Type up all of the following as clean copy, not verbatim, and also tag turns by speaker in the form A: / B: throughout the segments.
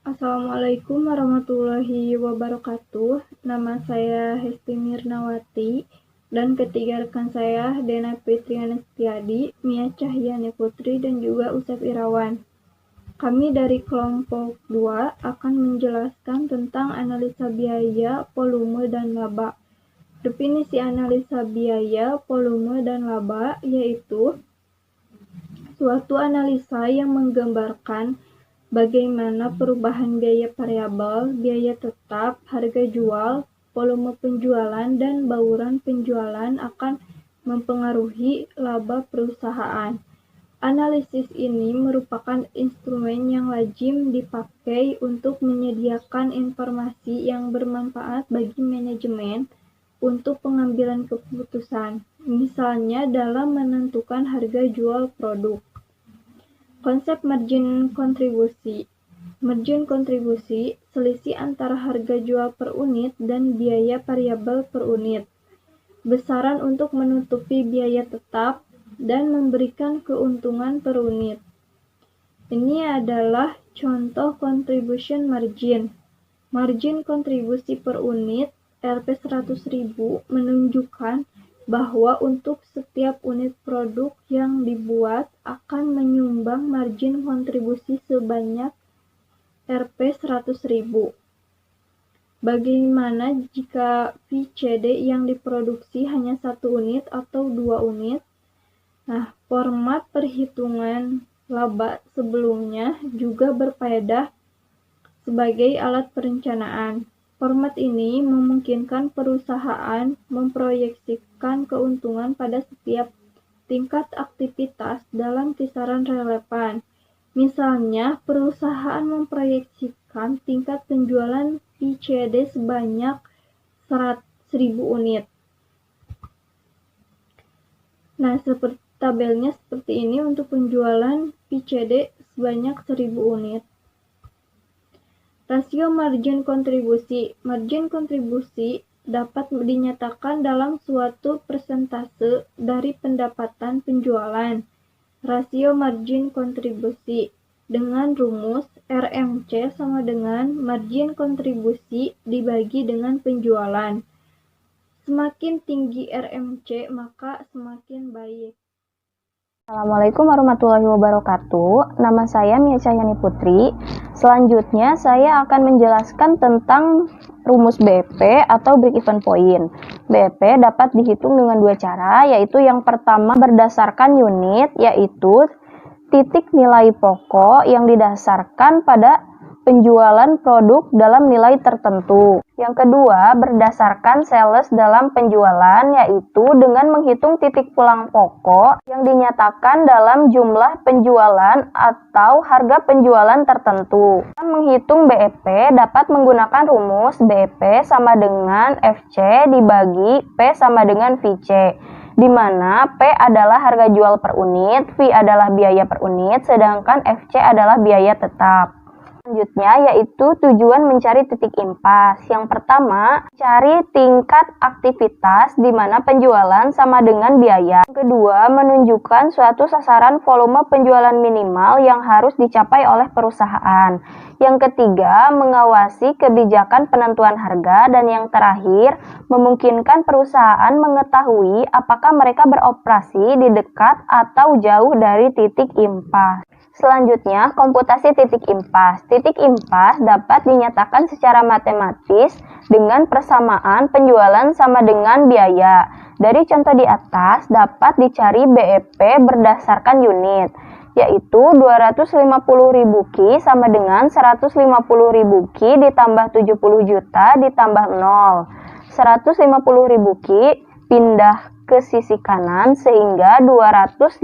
A: Assalamualaikum warahmatullahi wabarakatuh. Nama saya Hesti Mirnawati dan ketiga rekan saya Dena Fitriana Setiadi, Mia Cahyani Putri, dan juga Usep Irawan. Kami dari kelompok 2 akan menjelaskan tentang analisa biaya, volume, dan laba. Definisi analisa biaya, volume, dan laba yaitu suatu analisa yang menggambarkan bagaimana perubahan biaya variabel, biaya tetap, harga jual, volume penjualan, dan bauran penjualan akan mempengaruhi laba perusahaan. Analisis ini merupakan instrumen yang lazim dipakai untuk menyediakan informasi yang bermanfaat bagi manajemen untuk pengambilan keputusan, misalnya dalam menentukan harga jual produk. Konsep margin kontribusi. Margin kontribusi, selisih antara harga jual per unit dan biaya variabel per unit. Besaran untuk menutupi biaya tetap dan memberikan keuntungan per unit. Ini adalah contoh contribution margin. Margin kontribusi per unit Rp 100.000 menunjukkan bahwa untuk setiap unit produk yang dibuat akan menyumbang margin kontribusi sebanyak Rp 100.000. Bagaimana jika VCD yang diproduksi hanya 1 unit atau 2 unit? Format perhitungan laba sebelumnya juga berfaedah sebagai alat perencanaan. Format ini memungkinkan perusahaan memproyeksikan keuntungan pada setiap tingkat aktivitas dalam kisaran relevan. Misalnya, perusahaan memproyeksikan tingkat penjualan VCD sebanyak 100.000 unit. Seperti tabelnya seperti ini untuk penjualan VCD sebanyak 1.000 unit. Rasio margin kontribusi. Margin kontribusi dapat dinyatakan dalam suatu persentase dari pendapatan penjualan. Rasio margin kontribusi dengan rumus RMC sama dengan margin kontribusi dibagi dengan penjualan. Semakin tinggi RMC, maka semakin baik.
B: Assalamualaikum warahmatullahi wabarakatuh. Nama saya Mia Cahyani Putri. Selanjutnya saya akan menjelaskan tentang rumus BEP atau break even point. BEP dapat dihitung dengan 2 cara, yaitu yang pertama berdasarkan unit, yaitu titik nilai pokok yang didasarkan pada penjualan produk dalam nilai tertentu. Yang kedua, berdasarkan sales dalam penjualan, yaitu dengan menghitung titik pulang pokok yang dinyatakan dalam jumlah penjualan atau harga penjualan tertentu. Menghitung BEP dapat menggunakan rumus BEP sama dengan FC dibagi P sama dengan VC, di mana P adalah harga jual per unit, V adalah biaya per unit, sedangkan FC adalah biaya tetap. Selanjutnya yaitu tujuan mencari titik impas. Yang pertama, cari tingkat aktivitas di mana penjualan sama dengan biaya. Yang kedua, menunjukkan suatu sasaran volume penjualan minimal yang harus dicapai oleh perusahaan. Yang ketiga, mengawasi kebijakan penentuan harga. Dan yang terakhir, memungkinkan perusahaan mengetahui apakah mereka beroperasi di dekat atau jauh dari titik impas. Selanjutnya, komputasi titik impas. Titik impas dapat dinyatakan secara matematis dengan persamaan penjualan sama dengan biaya. Dari contoh di atas dapat dicari BEP berdasarkan unit, yaitu 250.000 Ki sama dengan 150.000 Ki ditambah 70 juta ditambah 0. 150.000 Ki pindah ke sisi kanan sehingga 250.000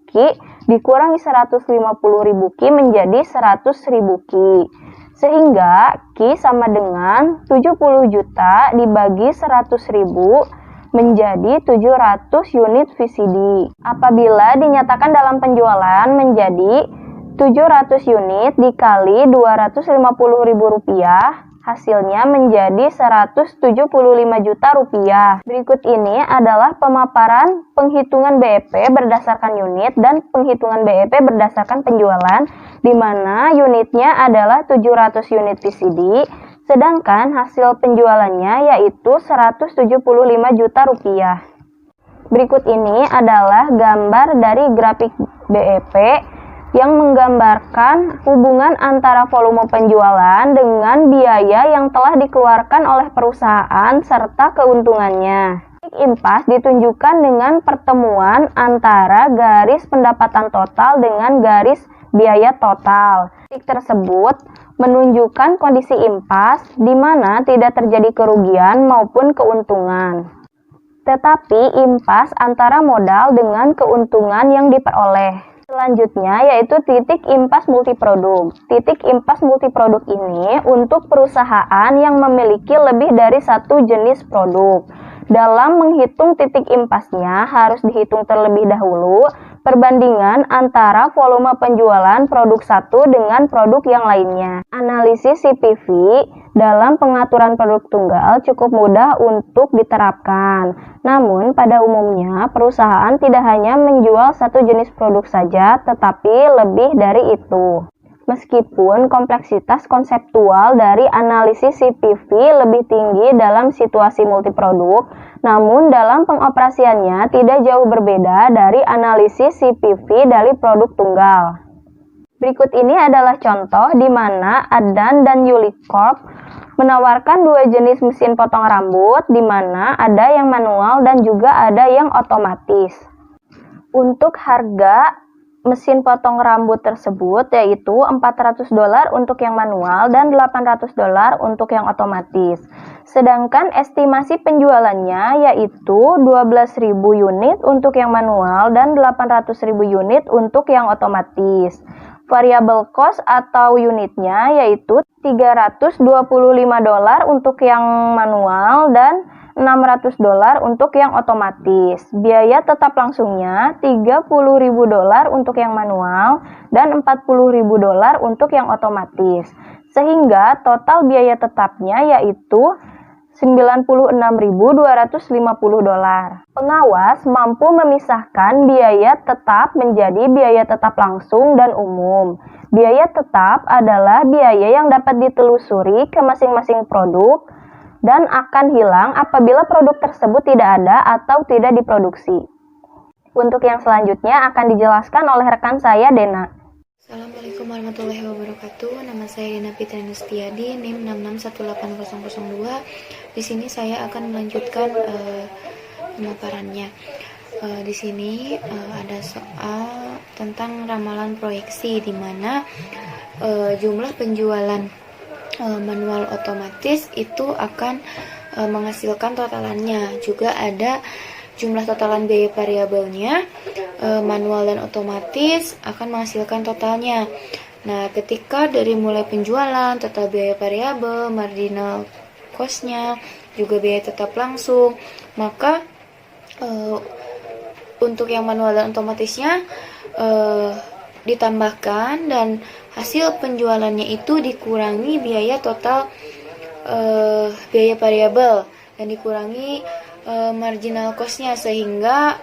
B: Ki dikurangi 150.000 Ki menjadi 100.000 Ki. Sehingga Ki sama dengan 70 juta dibagi 100.000 menjadi 700 unit VCD. Apabila dinyatakan dalam penjualan menjadi 700 unit dikali Rp250.000, Hasilnya menjadi 175 juta rupiah. Berikut ini adalah pemaparan penghitungan BEP berdasarkan unit dan penghitungan BEP berdasarkan penjualan, di mana unitnya adalah 700 unit PCD, sedangkan hasil penjualannya yaitu 175 juta rupiah. Berikut ini adalah gambar dari grafik BEP yang menggambarkan hubungan antara volume penjualan dengan biaya yang telah dikeluarkan oleh perusahaan serta keuntungannya. Titik impas ditunjukkan dengan pertemuan antara garis pendapatan total dengan garis biaya total. Titik tersebut menunjukkan kondisi impas di mana tidak terjadi kerugian maupun keuntungan, tetapi impas antara modal dengan keuntungan yang diperoleh. Selanjutnya yaitu titik impas multiproduk. Titik impas multiproduk ini untuk perusahaan yang memiliki lebih dari satu jenis produk. Dalam menghitung titik impasnya harus dihitung terlebih dahulu perbandingan antara volume penjualan produk satu dengan produk yang lainnya. Analisis CPV dalam pengaturan produk tunggal cukup mudah untuk diterapkan. Namun pada umumnya perusahaan tidak hanya menjual satu jenis produk saja, tetapi lebih dari itu. Meskipun kompleksitas konseptual dari analisis CPV lebih tinggi dalam situasi multiproduk, namun dalam pengoperasiannya tidak jauh berbeda dari analisis CPV dari produk tunggal. Berikut ini adalah contoh di mana Adnan dan Yuli Corp menawarkan dua jenis mesin potong rambut, di mana ada yang manual dan juga ada yang otomatis. Untuk harga mesin potong rambut tersebut yaitu $400 untuk yang manual dan $800 untuk yang otomatis. Sedangkan estimasi penjualannya yaitu 12.000 unit untuk yang manual dan 800.000 unit untuk yang otomatis. Variable cost atau unitnya yaitu $325 untuk yang manual dan $600 untuk yang otomatis. Biaya tetap langsungnya $30.000 untuk yang manual dan $40.000 untuk yang otomatis. Sehingga total biaya tetapnya yaitu $96.250. Pengawas mampu memisahkan biaya tetap menjadi biaya tetap langsung dan umum. Biaya tetap adalah biaya yang dapat ditelusuri ke masing-masing produk dan akan hilang apabila produk tersebut tidak ada atau tidak diproduksi. Untuk yang selanjutnya akan dijelaskan oleh rekan saya, Dena.
C: Assalamualaikum warahmatullahi wabarakatuh. Nama saya Dena Fitri Nustiadi, NIM 6618002. Di sini saya akan melanjutkan pemaparannya. Di sini ada soal tentang ramalan proyeksi, di mana jumlah penjualan manual otomatis itu akan menghasilkan totalannya. Juga ada jumlah totalan biaya variabelnya, manual dan otomatis akan menghasilkan totalnya. Nah, ketika dari mulai penjualan, total biaya variabel, marginal cost-nya, juga biaya tetap langsung, maka untuk yang manual dan otomatisnya ditambahkan dan hasil penjualannya itu dikurangi biaya total biaya variabel dan dikurangi marginal cost-nya, sehingga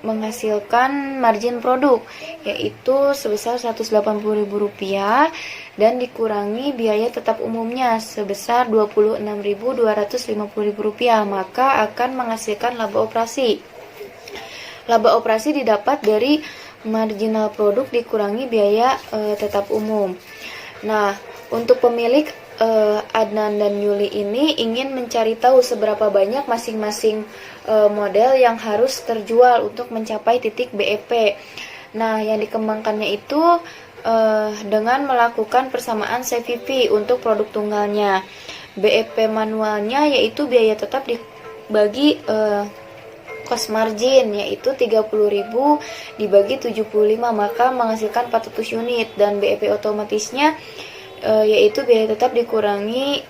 C: menghasilkan margin produk yaitu sebesar Rp180.000 dan dikurangi biaya tetap umumnya sebesar Rp26.250.000, maka akan menghasilkan laba operasi. Laba operasi didapat dari marginal produk dikurangi biaya tetap umum. Nah, untuk pemilik Adnan dan Yuli ini ingin mencari tahu seberapa banyak masing-masing model yang harus terjual untuk mencapai titik BEP. Nah, yang dikembangkannya itu dengan melakukan persamaan CVP untuk produk tunggalnya. BEP manualnya yaitu biaya tetap dibagi cost margin yaitu 30.000 dibagi 75, maka menghasilkan 400 unit, dan BEP otomatisnya yaitu biaya tetap dibagi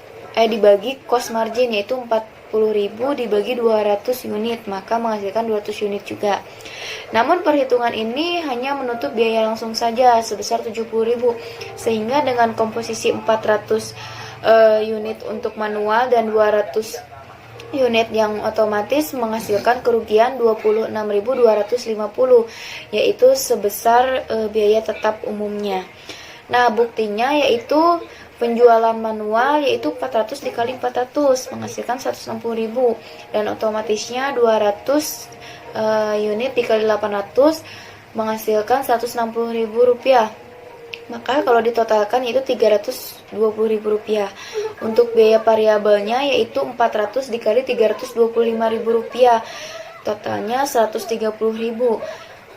C: cost margin yaitu 40.000 dibagi 200 unit, maka menghasilkan 200 unit juga. Namun perhitungan ini hanya menutup biaya langsung saja sebesar 70.000, sehingga dengan komposisi 400 unit untuk manual dan 200 unit yang otomatis menghasilkan kerugian 26.250, yaitu sebesar biaya tetap umumnya. Nah, buktinya yaitu penjualan manual yaitu 400 dikali 400 menghasilkan 160.000, dan otomatisnya 200 unit dikali 800 menghasilkan 160.000 rupiah. Maka kalau ditotalkan itu 320.000 rupiah. Untuk biaya variabelnya yaitu 400 dikali 325.000 rupiah, totalnya 130.000.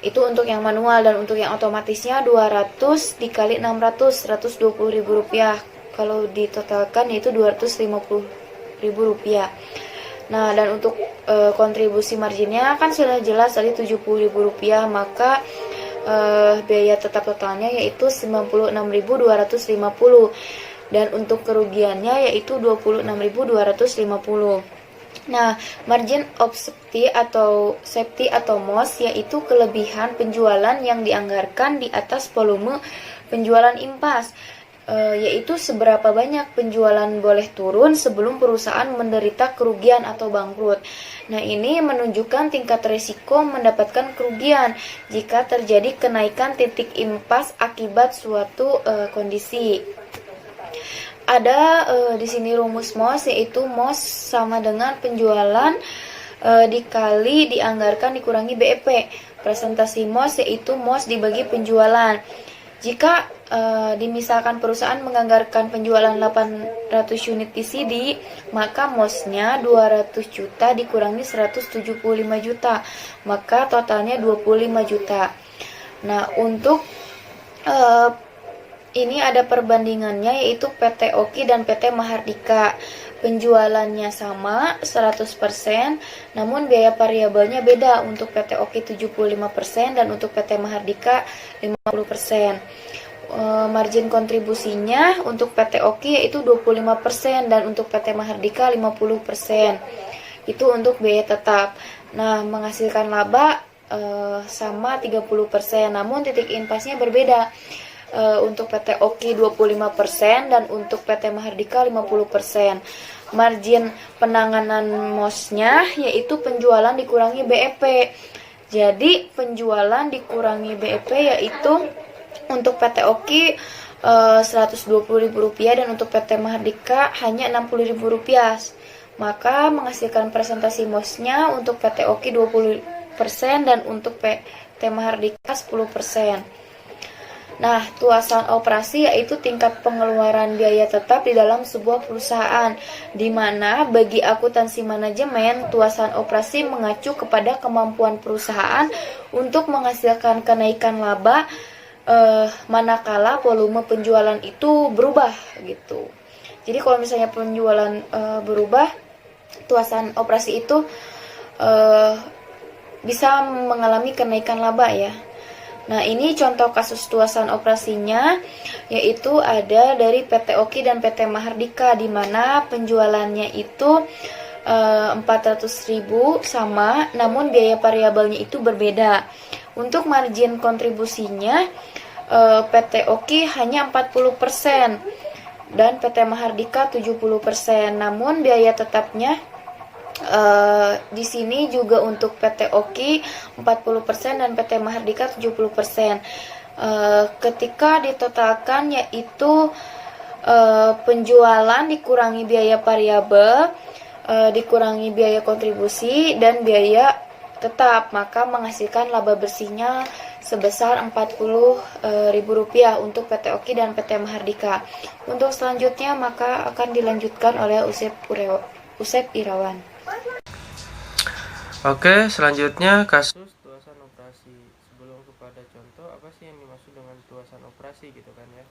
C: Itu untuk yang manual, dan untuk yang otomatisnya 200 dikali 600 120.000 rupiah. Kalau ditotalkan yaitu 250.000 rupiah. Nah, dan untuk kontribusi marginnya kan sudah jelas tadi 70.000 rupiah, maka biaya tetap totalnya yaitu 96.250, dan untuk kerugiannya yaitu 26.250. Nah, margin of safety atau MOS yaitu kelebihan penjualan yang dianggarkan di atas volume penjualan impas, yaitu seberapa banyak penjualan boleh turun sebelum perusahaan menderita kerugian atau bangkrut. Nah, ini menunjukkan tingkat risiko mendapatkan kerugian jika terjadi kenaikan titik impas akibat suatu kondisi. Ada di sini rumus MOS, yaitu MOS sama dengan penjualan dikali dianggarkan dikurangi BEP. Presentasi MOS yaitu MOS dibagi penjualan. Jika dimisalkan perusahaan menganggarkan penjualan 800 unit PCD, maka MOS-nya 200 juta dikurangi 175 juta, maka totalnya 25 juta. Nah, untuk ini ada perbandingannya yaitu PT Oki dan PT Mahardika. Penjualannya sama 100%, namun biaya variabelnya beda. Untuk PT Oki 75% dan untuk PT Mahardika 50%. Margin kontribusinya untuk PT Oki yaitu 25% dan untuk PT Mahardika 50%. Itu untuk biaya tetap. Nah, menghasilkan laba sama 30%, namun titik impasnya berbeda. Untuk PT Oki 25% dan untuk PT Mahardika 50%. Margin penanganan MOS-nya yaitu penjualan dikurangi BEP. Jadi penjualan dikurangi BEP yaitu untuk PT Oki 120.000 rupiah dan untuk PT Mahardika hanya 60.000 rupiah. Maka menghasilkan presentasi MOS-nya untuk PT Oki 20% dan untuk PT Mahardika 10%. Nah, tuasan operasi yaitu tingkat pengeluaran biaya tetap di dalam sebuah perusahaan, di mana bagi akuntansi manajemen, tuasan operasi mengacu kepada kemampuan perusahaan untuk menghasilkan kenaikan laba manakala volume penjualan itu berubah gitu. Jadi kalau misalnya penjualan berubah, tuasan operasi itu bisa mengalami kenaikan laba ya. Nah, ini contoh kasus tuasan operasinya, yaitu ada dari PT Oki dan PT Mahardika, di mana penjualannya itu 400.000 sama, namun biaya variabelnya itu berbeda. Untuk margin kontribusinya, PT Oki hanya 40% dan PT Mahardika 70%, namun biaya tetapnya di sini juga untuk PT Oki 40% dan PT Mahardika 70%. Ketika ditotalkan yaitu penjualan dikurangi biaya variabel, dikurangi biaya kontribusi dan biaya tetap, maka menghasilkan laba bersihnya sebesar 40.000 rupiah untuk PT Oki dan PT Mahardika. Untuk selanjutnya maka akan dilanjutkan oleh Usep Irawan.
D: Oke, selanjutnya kasus tuasan operasi. Sebelum kepada contoh, apa sih yang dimaksud dengan tuasan operasi gitu kan ya.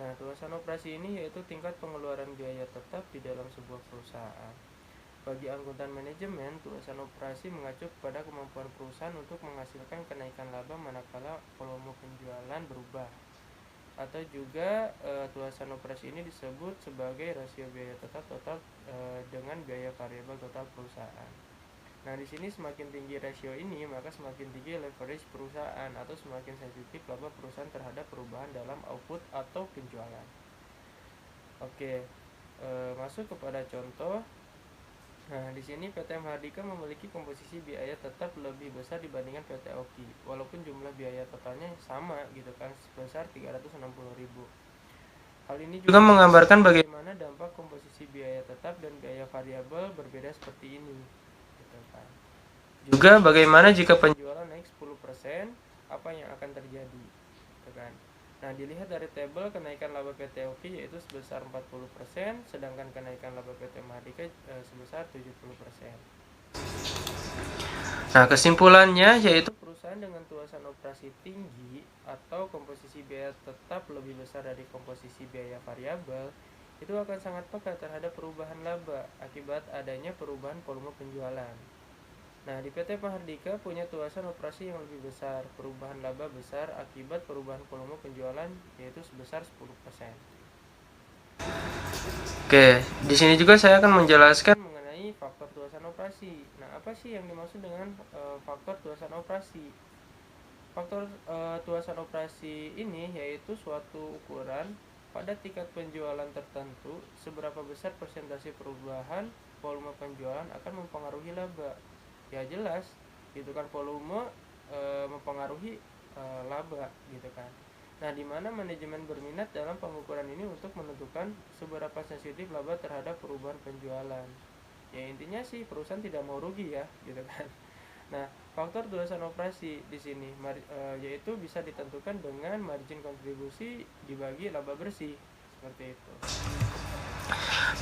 D: Nah, tuasan operasi ini yaitu tingkat pengeluaran biaya tetap di dalam sebuah perusahaan. Bagi akuntan manajemen, tuasan operasi mengacu kepada kemampuan perusahaan untuk menghasilkan kenaikan laba manakala volume penjualan berubah. Atau juga tuasan operasi ini disebut sebagai rasio biaya tetap total dengan biaya variabel total perusahaan. Nah, di sini semakin tinggi rasio ini, maka semakin tinggi leverage perusahaan atau semakin sensitif laba perusahaan terhadap perubahan dalam output atau penjualan. Oke, masuk kepada contoh. Nah, di sini PT Mahardika memiliki komposisi biaya tetap lebih besar dibandingkan PT Oki, walaupun jumlah biaya totalnya sama gitu kan, sebesar 360.000. Hal ini juga menggambarkan bagaimana dampak komposisi biaya tetap dan biaya variabel berbeda seperti ini gitu kan. Juga bagaimana jika penjualan naik 10%, apa yang akan terjadi gitu kan. Nah, dilihat dari tabel, kenaikan laba PT Oki yaitu sebesar 40%, sedangkan kenaikan laba PT Mahardika sebesar 70%. Nah, kesimpulannya yaitu perusahaan dengan tuasan operasi tinggi atau komposisi biaya tetap lebih besar dari komposisi biaya variabel itu akan sangat peka terhadap perubahan laba akibat adanya perubahan volume penjualan. Nah, di PT Mahardika punya tuasan operasi yang lebih besar, perubahan laba besar akibat perubahan volume penjualan yaitu sebesar 10%. Oke, di sini juga saya akan menjelaskan mengenai faktor tuasan operasi. Nah, apa sih yang dimaksud dengan faktor tuasan operasi? Faktor tuasan operasi ini yaitu suatu ukuran pada tingkat penjualan tertentu seberapa besar persentase perubahan volume penjualan akan mempengaruhi laba. Ya jelas gitu kan, volume mempengaruhi laba gitu kan. Nah, di mana manajemen berminat dalam pengukuran ini untuk menentukan seberapa sensitif laba terhadap perubahan penjualan. Ya intinya sih perusahaan tidak mau rugi ya gitu kan. Nah, faktor tuasan operasi di sini yaitu bisa ditentukan dengan margin kontribusi dibagi laba bersih seperti itu.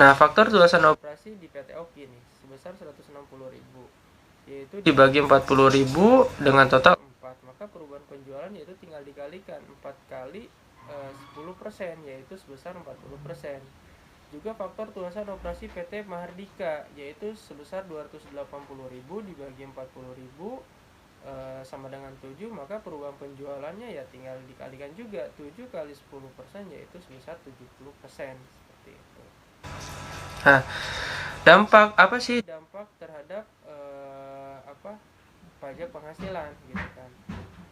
D: Nah, faktor tuasan operasi di PT Oki nih sebesar 160.000 yaitu dibagi 40.000 dengan total 4, maka perubahan penjualan yaitu tinggal dikalikan 4 kali 10% yaitu sebesar 40%. Juga faktor tuasan operasi PT Mahardika yaitu sebesar 280.000 dibagi 40.000 sama dengan 7, maka perubahan penjualannya ya tinggal dikalikan juga 7 kali 10% yaitu sebesar 70% seperti itu. Nah, dampak apa sih dampak terhadap pajak penghasilan gitu kan.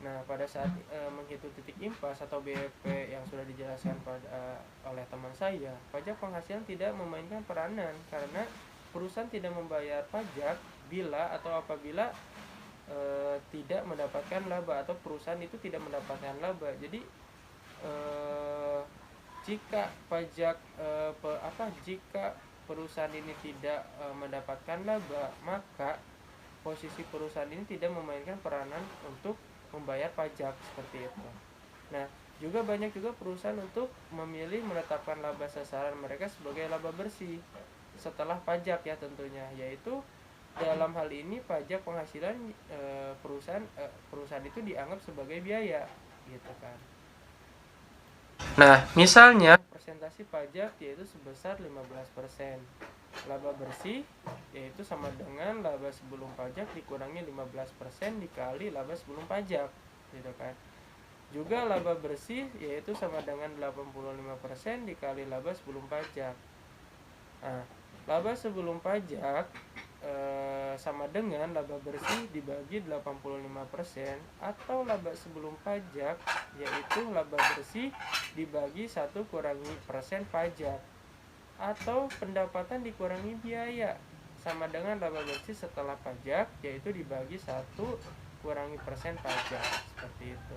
D: Nah, pada saat menghitung titik impas atau BEP yang sudah dijelaskan oleh teman saya, pajak penghasilan tidak memainkan peranan karena perusahaan tidak membayar pajak bila atau apabila tidak mendapatkan laba atau perusahaan itu tidak mendapatkan laba. Jadi jika jika perusahaan ini tidak mendapatkan laba, maka posisi perusahaan ini tidak memainkan peranan untuk membayar pajak seperti itu. Nah, juga banyak juga perusahaan untuk memilih menetapkan laba sasaran mereka sebagai laba bersih setelah pajak ya tentunya, yaitu dalam hal ini pajak penghasilan perusahaan itu dianggap sebagai biaya gitu kan. Nah, misalnya persentase pajak yaitu sebesar 15%. Laba bersih yaitu sama dengan laba sebelum pajak dikurangi 15% dikali laba sebelum pajak gitu kan. Juga laba bersih yaitu sama dengan 85% dikali laba sebelum pajak. Nah, laba sebelum pajak sama dengan laba bersih dibagi 85% atau laba sebelum pajak yaitu laba bersih dibagi 1 kurangi persen pajak, atau pendapatan dikurangi biaya sama dengan laba bersih setelah pajak yaitu dibagi 1 kurangi persen pajak seperti itu.